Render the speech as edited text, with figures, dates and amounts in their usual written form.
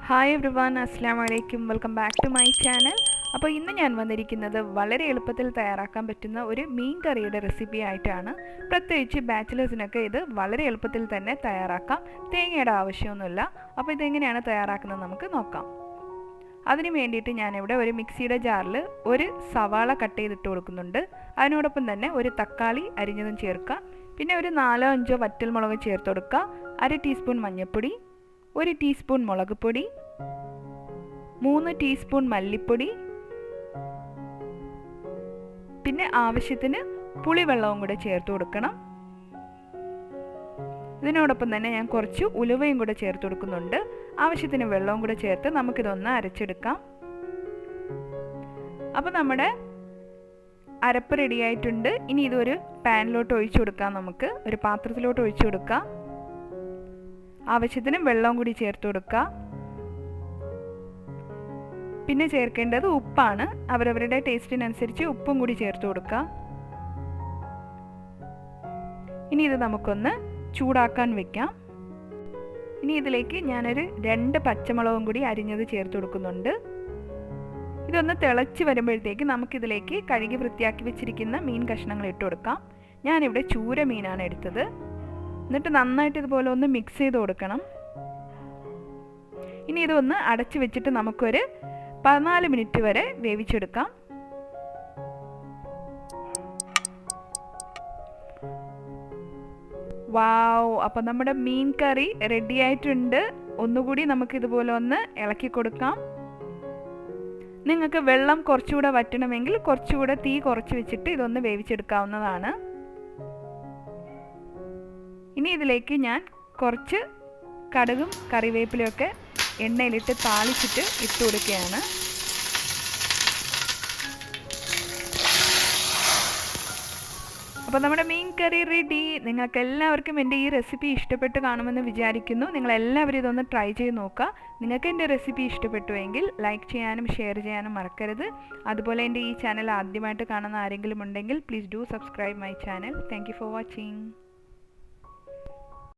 Hi everyone, അസ്സലാമു അലൈക്കും. Welcome back to my channel. അപ്പോൾ ഇന്ന് ഞാൻ വന്നിരിക്കുന്നത് വളരെ എളുപ്പത്തിൽ തയ്യാറാക്കാൻ പറ്റുന്ന ഒരു മീൻ കറിയുടെ റെസിപ്പി ആയിട്ടാണ്. പ്രത്യേകിച്ച് ബാച്ചിലേഴ്സിനൊക്കെ ഇത് വളരെ എളുപ്പത്തിൽ തന്നെ തയ്യാറാക്കാം. തേങ്ങയുടെ ആവശ്യമൊന്നുമില്ല. അപ്പോൾ ഇതെങ്ങനെയാണ് തയ്യാറാക്കുന്നത് നമുക്ക് നോക്കാം. അതിന് വേണ്ടിയിട്ട് ഞാനിവിടെ ഒരു മിക്സിയുടെ ജാറിൽ ഒരു സവാള കട്ട് ചെയ്തിട്ട് കൊടുക്കുന്നുണ്ട്. അതിനോടൊപ്പം തന്നെ ഒരു തക്കാളി അരിഞ്ഞതും ചേർക്കുക. പിന്നെ ഒരു 4-5 വറ്റൽമുളക് ചേർത്ത് കൊടുക്കുക. 1 ടീസ്പൂൺ മഞ്ഞൾപ്പൊടി, 1 ടീസ്പൂൺ മുളക് പൊടി, 3 ടീസ്പൂൺ മല്ലിപ്പൊടി, പിന്നെ ആവശ്യത്തിന് പുളിവെള്ളവും കൂടെ ചേർത്ത് കൊടുക്കണം. ഇതിനോടൊപ്പം തന്നെ ഞാൻ കുറച്ച് ഉലുവയും കൂടെ ചേർത്ത് കൊടുക്കുന്നുണ്ട്. ആവശ്യത്തിന് വെള്ളവും കൂടെ ചേർത്ത് നമുക്കിതൊന്ന് അരച്ചെടുക്കാം. അപ്പോൾ നമ്മുടെ അരപ്പ് റെഡി ആയിട്ടുണ്ട്. ഇനി ഇതൊരു പാനിലോട്ട് ഒഴിച്ചു കൊടുക്കാം. നമുക്ക് ഒരു പാത്രത്തിലോട്ട് ഒഴിച്ചു കൊടുക്കാം. ആവശ്യത്തിന് വെള്ളവും കൂടി ചേർത്ത് കൊടുക്കുക. പിന്നെ ചേർക്കേണ്ടത് ഉപ്പാണ്. അവരവരുടെ ടേസ്റ്റിനനുസരിച്ച് ഉപ്പും കൂടി ചേർത്ത് കൊടുക്കുക. ഇനി ഇത് നമുക്കൊന്ന് ചൂടാക്കാൻ വെക്കാം. ഇനി ഇതിലേക്ക് ഞാനൊരു 2 പച്ചമുളകും കൂടി അരിഞ്ഞത് ചേർത്ത് കൊടുക്കുന്നുണ്ട്. ഇതൊന്ന് തിളച്ച് വരുമ്പോഴത്തേക്ക് നമുക്കിതിലേക്ക് കഴുകി വൃത്തിയാക്കി വെച്ചിരിക്കുന്ന മീൻ കഷ്ണങ്ങൾ ഇട്ട് കൊടുക്കാം. ഞാനിവിടെ ചൂര മീനാണ് എടുത്തത്. എന്നിട്ട് നന്നായിട്ട് ഇതുപോലെ ഒന്ന് മിക്സ് ചെയ്ത് കൊടുക്കണം. ഇനി ഇതൊന്ന് അടച്ചു വെച്ചിട്ട് നമുക്കൊരു 14 മിനിറ്റ് വരെ വേവിച്ചെടുക്കാം. വാവ്! അപ്പോൾ നമ്മുടെ മീൻ കറി റെഡി ആയിട്ടുണ്ട്. ഒന്നുകൂടി നമുക്കിതുപോലെ ഒന്ന് ഇളക്കി കൊടുക്കാം. നിങ്ങൾക്ക് വെള്ളം കുറച്ചുകൂടെ വറ്റണമെങ്കിൽ കുറച്ചുകൂടെ തീ കുറച്ച് വെച്ചിട്ട് ഇതൊന്ന് വേവിച്ചെടുക്കാവുന്നതാണ്. ഇനി ഇതിലേക്ക് ഞാൻ കുറച്ച് കടുകും കറിവേപ്പിലയൊക്കെ എണ്ണയിലിട്ട് താളിച്ചിട്ട് ഇട്ട് കൊടുക്കുകയാണ്. അപ്പോൾ നമ്മുടെ മീൻ കറി റെഡി. നിങ്ങൾക്ക് എല്ലാവർക്കും എൻ്റെ ഈ റെസിപ്പി ഇഷ്ടപ്പെട്ട് കാണുമെന്ന് വിചാരിക്കുന്നു. നിങ്ങളെല്ലാവരും ഇതൊന്ന് ട്രൈ ചെയ്ത് നോക്കുക. നിങ്ങൾക്ക് എൻ്റെ റെസിപ്പി ഇഷ്ടപ്പെട്ടുവെങ്കിൽ ലൈക്ക് ചെയ്യാനും ഷെയർ ചെയ്യാനും മറക്കരുത്. അതുപോലെ എൻ്റെ ഈ ചാനൽ ആദ്യമായിട്ട് കാണുന്ന ആരെങ്കിലും ഉണ്ടെങ്കിൽ please do subscribe my channel. Thank you for watching.